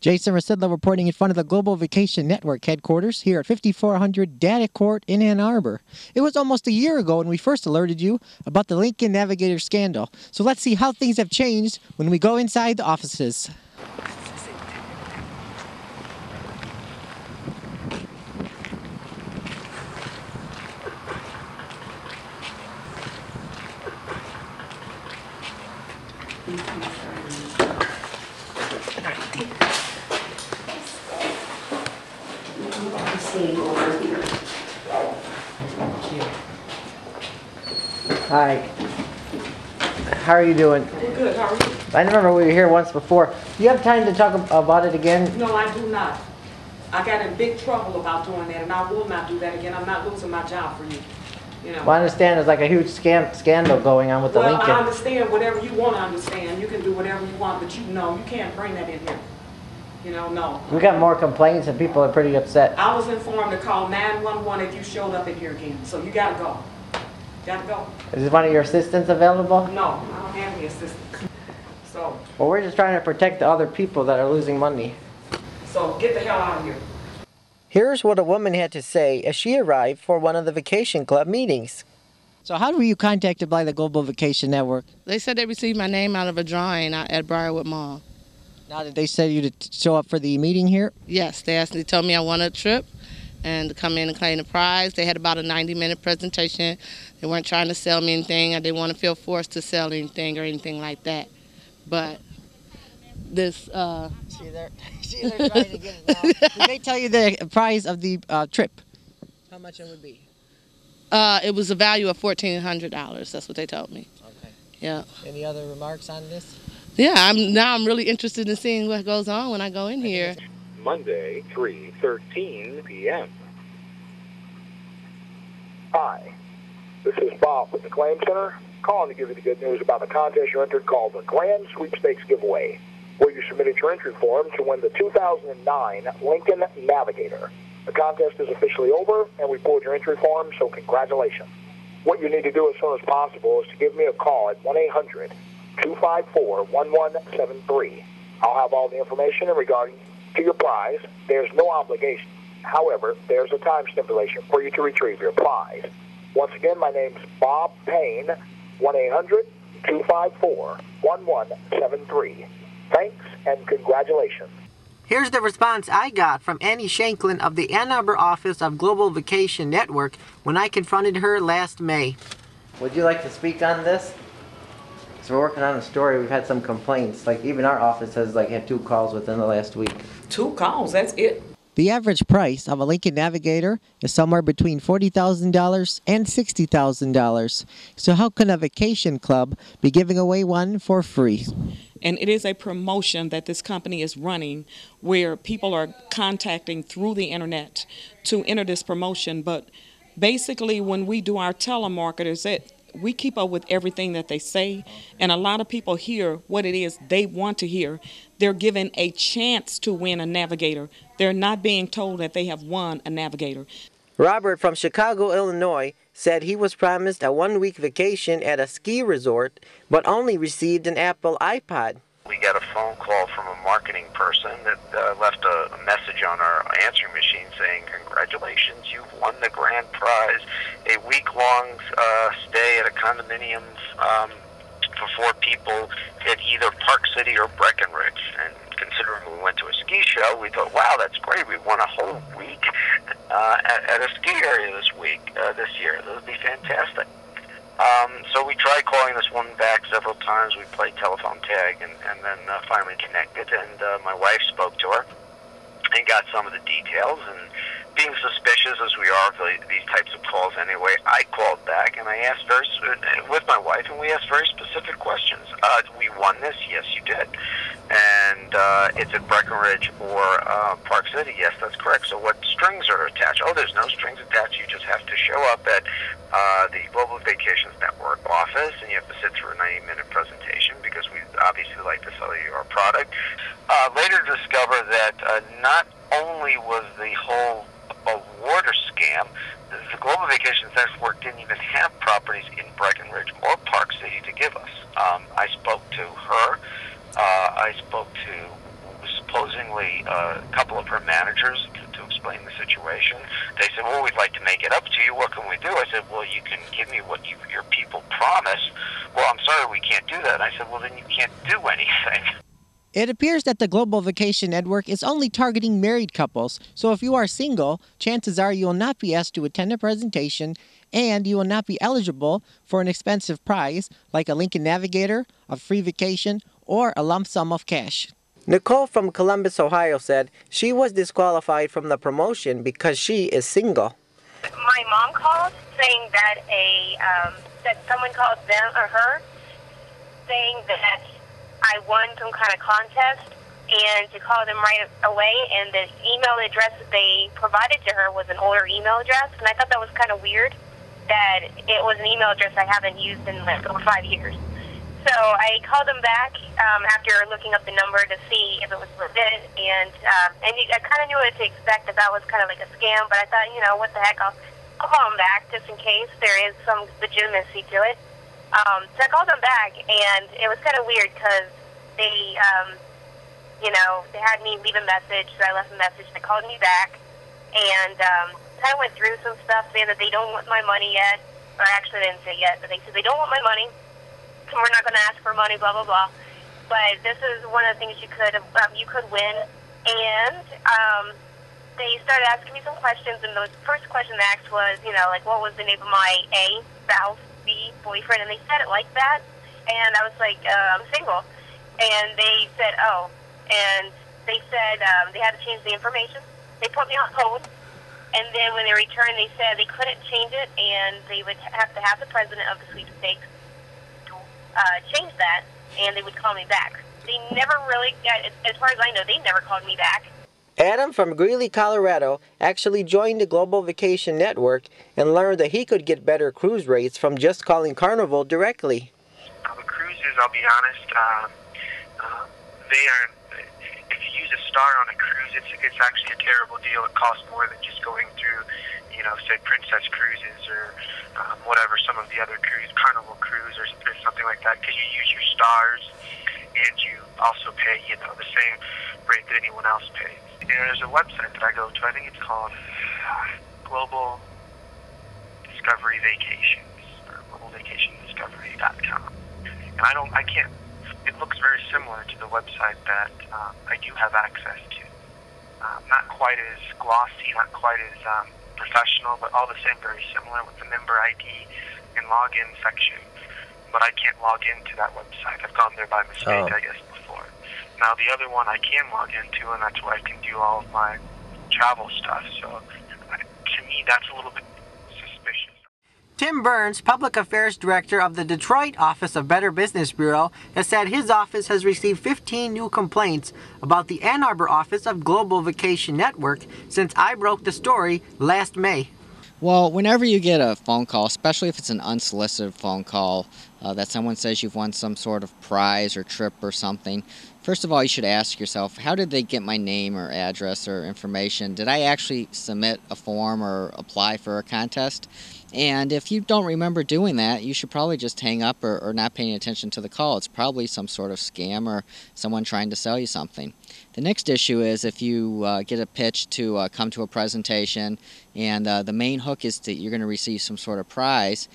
Jason Rzucidlo reporting in front of the Global Vacation Network headquarters here at 5400 Data Court in Ann Arbor. It was almost a year ago when we first alerted you about the Lincoln Navigator scandal. So let's see how things have changed when we go inside the offices. Hi. How are you doing? Good, how are you? I remember we were here once before. Do you have time to talk about it again? No, I do not. I got in big trouble about doing that, and I will not do that again. I'm not losing my job for you. You know. Well, I understand there's like a huge scandal going on with the Lincoln. Well, I understand whatever you want to understand. You can do whatever you want, but you know you can't bring that in here. You know, no. We got more complaints and people are pretty upset. I was informed to call 911 if you showed up in here again, so you gotta go. Gotta go. Is one of your assistants available? No, I don't have any assistants. So. Well, we're just trying to protect the other people that are losing money. So get the hell out of here. Here's what a woman had to say as she arrived for one of the Vacation Club meetings. So how were you contacted by the Global Vacation Network? They said they received my name out of a drawing at Briarwood Mall. Now did they say you to show up for the meeting here? Yes, they told me I won a trip and to come in and claim the prize. They had about a 90-minute presentation. They weren't trying to sell me anything. I didn't want to feel forced to sell anything or anything like that. But this... See, they're trying to get it now. Did they tell you the price of the trip? How much it would be? It was a value of $1,400. That's what they told me. Okay. Yeah. Any other remarks on this? Yeah, I'm really interested in seeing what goes on when I go in here. Monday, 3:13 p.m. Hi, this is Bob with the Claim Center, calling to give you the good news about the contest you entered called the Grand Sweepstakes Giveaway, where you submitted your entry form to win the 2009 Lincoln Navigator. The contest is officially over, and we pulled your entry form, so congratulations. What you need to do as soon as possible is to give me a call at 1-800-254-1173. I'll have all the information in regarding to your prize. There's no obligation. However, there's a time stipulation for you to retrieve your prize. Once again, my name's Bob Payne, 1-800-254-1173. Thanks and congratulations. Here's the response I got from Annie Shanklin of the Ann Arbor office of Global Vacation Network when I confronted her last May. Would you like to speak on this? So we're working on a story. We've had some complaints. Like even our office has had 2 calls within the last week. 2 calls, that's it. The average price of a Lincoln Navigator is somewhere between $40,000 and $60,000. So how can a vacation club be giving away one for free? And it is a promotion that this company is running where people are contacting through the internet to enter this promotion. But basically when we do our telemarketers, we keep up with everything that they say, and a lot of people hear what it is they want to hear. They're given a chance to win a Navigator. They're not being told that they have won a Navigator. Robert from Chicago, Illinois, said he was promised a 1-week vacation at a ski resort, but only received an Apple iPod. We got a phone call from a marketing person that left a message on our answering machine saying, "Congratulations, you've won the grand prize, a week-long stay at a condominium for 4 people at either Park City or Breckenridge." And considering we went to a ski show, we thought, wow, that's great. We won a whole week at a ski area this year. That would be fantastic. So we tried calling this woman back several times. We played telephone tag and then finally connected. And my wife spoke to her and got some of the details. And being suspicious as we are of these types of calls anyway, I called back and I asked with my wife, and we asked very specific questions. We won this? Yes, you did. And it's at Breckenridge or Park City? Yes, that's correct. So what strings are attached? Oh, there's no strings attached. You just have to show up at the Global Vacations Network office, and you have to sit through a 90-minute presentation because we obviously like to sell you our product. Later discover that not only was the whole award a scam, the Global Vacations Network didn't even have properties in Breckenridge or Park City to give us. I spoke to her. I spoke to supposedly a couple of her managers to explain the situation. They said, well, we'd like to make it up to you. What can we do? I said, well, you can give me what your people promised. Well, I'm sorry, we can't do that. And I said, well, then you can't do anything. It appears that the Global Vacation Network is only targeting married couples, so if you are single, chances are you will not be asked to attend a presentation and you will not be eligible for an expensive prize like a Lincoln Navigator, a free vacation, or a lump sum of cash. Nicole from Columbus, Ohio said she was disqualified from the promotion because she is single. My mom called saying that that someone called them or her saying that I won some kind of contest and to call them right away, and the email address that they provided to her was an older email address, and I thought that was kind of weird that it was an email address I haven't used in like over 5 years. So I called them back after looking up the number to see if it was legit, and I kind of knew what to expect, that was kind of like a scam, but I thought, you know, what the heck, I'll call them back just in case there is some legitimacy to it. So I called them back, and it was kind of weird because they, you know, they had me leave a message, so I left a message, they called me back, and kind of went through some stuff, saying that they don't want my money yet, or actually they didn't say yet, but they said they don't want my money, and we're not going to ask for money, blah, blah, blah. But this is one of the things you could win, and they started asking me some questions, and the first question they asked was, you know, like, what was the name of my A, spouse, B, boyfriend, and they said it like that, and I was like, I'm single, and they said, oh, and they said they had to change the information. They put me on hold, and then when they returned, they said they couldn't change it, and they would have to have the president of the sweepstakes change that, and they would call me back. They never really, as far as I know, they never called me back. Adam from Greeley, Colorado actually joined the Global Vacation Network and learned that he could get better cruise rates from just calling Carnival directly. The cruises, I'll be honest, they are, if you use a star on a cruise, it's actually a terrible deal. It costs more than just going through, you know, say Princess Cruises or whatever, some of the other cruise, Carnival Cruise or something like that, because you use your stars and you also pay, you know, the same rate that anyone else pays. You know, there's a website that I go to, I think it's called Global Discovery Vacations, or globalvacationdiscovery.com. And I can't, it looks very similar to the website that I do have access to. Not quite as glossy, not quite as professional, but all the same very similar with the member ID and login section. But I can't log into that website. I've gone there by mistake, I guess, before. Now the other one I can log into, and that's where I can do all of my travel stuff. So to me, that's a little bit suspicious. Tim Burns, Public Affairs Director of the Detroit Office of Better Business Bureau, has said his office has received 15 new complaints about the Ann Arbor office of Global Vacation Network since I broke the story last May. Well, whenever you get a phone call, especially if it's an unsolicited phone call, that someone says you've won some sort of prize or trip or something, first of all, you should ask yourself, how did they get my name or address or information? Did I actually submit a form or apply for a contest? And if you don't remember doing that, you should probably just hang up or not paying attention to the call. It's probably some sort of scam or someone trying to sell you something. The next issue is if you get a pitch to come to a presentation and the main hook is that you're going to receive some sort of prize,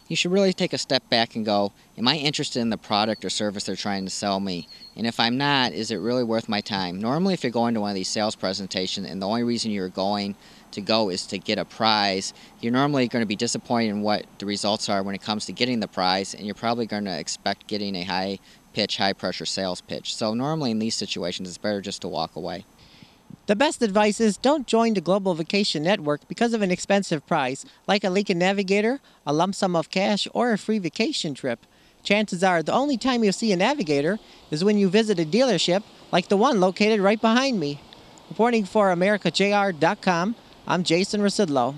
you should really take a step back and go, am I interested in the product or service they're trying to sell me? And if I'm not, is it really worth my time? Normally, if you're going to one of these sales presentations and the only reason you're going to go is to get a prize, you're normally going to be disappointed in what the results are when it comes to getting the prize, and you're probably going to expect getting a high-pitch, high-pressure sales pitch. So normally in these situations, it's better just to walk away. The best advice is don't join the Global Vacation Network because of an expensive prize, like a Lincoln Navigator, a lump sum of cash, or a free vacation trip. Chances are the only time you'll see a Navigator is when you visit a dealership like the one located right behind me. Reporting for AmericaJR.com, I'm Jason Rzucidlo.